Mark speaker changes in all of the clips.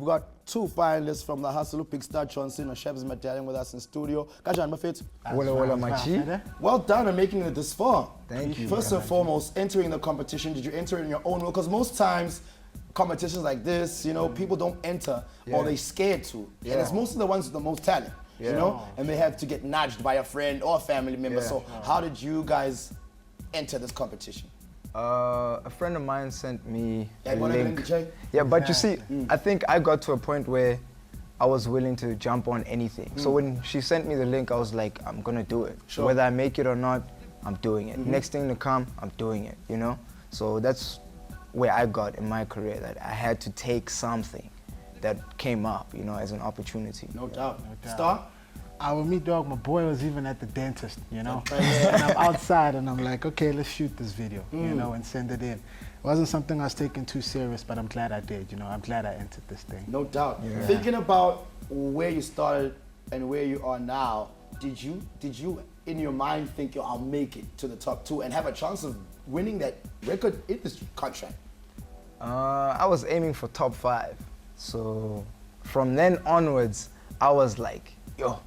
Speaker 1: got two finalists from the Hustle, Big Star Johnson and Shebs Medallion with us in studio. Kajan Buffett.
Speaker 2: Walla Machi.
Speaker 1: Well done on making it this far.
Speaker 2: Thank you.
Speaker 1: First and foremost, entering the competition, did you enter it in your own will? Because most times, competitions like this, you know, people don't enter or they're scared to. And it's mostly the ones with the most talent, you know, and they have to get nudged by a friend or a family member. So how did you guys enter this competition?
Speaker 2: A friend of mine sent me a
Speaker 1: one of them,
Speaker 2: link.
Speaker 1: DJ?
Speaker 2: Yeah, but you see, I think I got to a point where I was willing to jump on anything. So when she sent me the link, I was like, I'm gonna do it.
Speaker 1: Sure.
Speaker 2: Whether I make it or not, I'm doing it. Next thing to come, I'm doing it, you know? So that's where I got in my career, that I had to take something that came up, you know, as an opportunity.
Speaker 1: No doubt. Star?
Speaker 3: With me, dog, my boy was even at the dentist, you know? And I'm outside and I'm like, okay, let's shoot this video, you know, and send it in. It wasn't something I was taking too serious, but I'm glad I did, you know? I'm glad I entered this thing.
Speaker 1: No doubt. Thinking about where you started and where you are now, did you in your mind think, yo, I'll make it to the top 2 and have a chance of winning that record industry contract?
Speaker 2: I was aiming for top 5. So from then onwards, I was like, yo,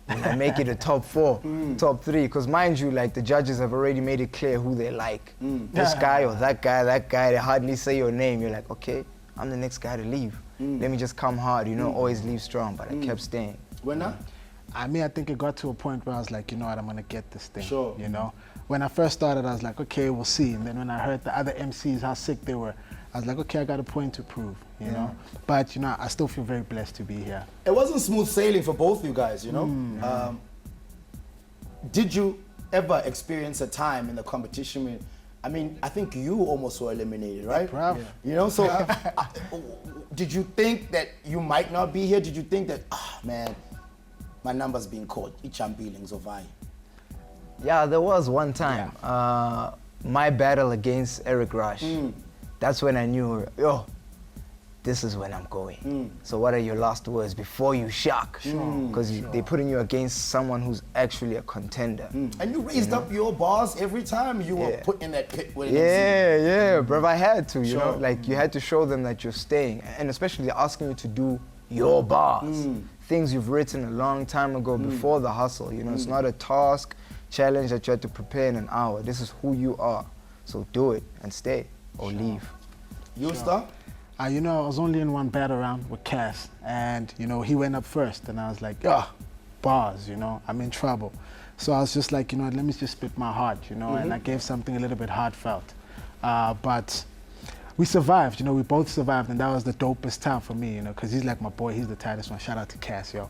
Speaker 2: when I make it a top 4, top 3, because mind you, like the judges have already made it clear who they like. This guy or that guy, they hardly say your name. You're like, okay, I'm the next guy to leave. Let me just come hard, you know, always leave strong, but I kept staying.
Speaker 1: Winner?
Speaker 3: I think it got to a point where I was like, you know what, I'm gonna get this thing.
Speaker 1: Sure.
Speaker 3: You know? When I first started, I was like, okay, we'll see. And then when I heard the other MCs, how sick they were, I was like, okay, I got a point to prove, you know? But, you know, I still feel very blessed to be here.
Speaker 1: It wasn't smooth sailing for both you guys, you know? Did you ever experience a time in the competition when, I mean, I think you almost were eliminated, right?
Speaker 3: Bruv.
Speaker 1: You know, so did you think that you might not be here? Did you think that, man, my number's being called, Ichambilings of I?
Speaker 2: Yeah, there was one time, my battle against Eric Rush. That's when I knew, yo, this is when I'm going. So what are your last words before you shock? Because they're putting you against someone who's actually a contender.
Speaker 1: And you raised up your bars every time you were put in that pit with
Speaker 2: Yeah, bruv, I had to, you know? Like, you had to show them that you're staying. And especially asking you to do your bars. Things you've written a long time ago before the hustle, you know? It's not a task, challenge that you had to prepare in an hour. This is who you are. So do it and stay or leave.
Speaker 1: You, Star?
Speaker 3: You know, I was only in one battle round with Cass, and, you know, he went up first, and I was like, bars, you know, I'm in trouble. So I was just like, you know, let me just spit my heart, you know, and I gave something a little bit heartfelt. But we survived, you know, we both survived, and that was the dopest time for me, you know, because he's like my boy, he's the tightest one. Shout out to Cass, yo.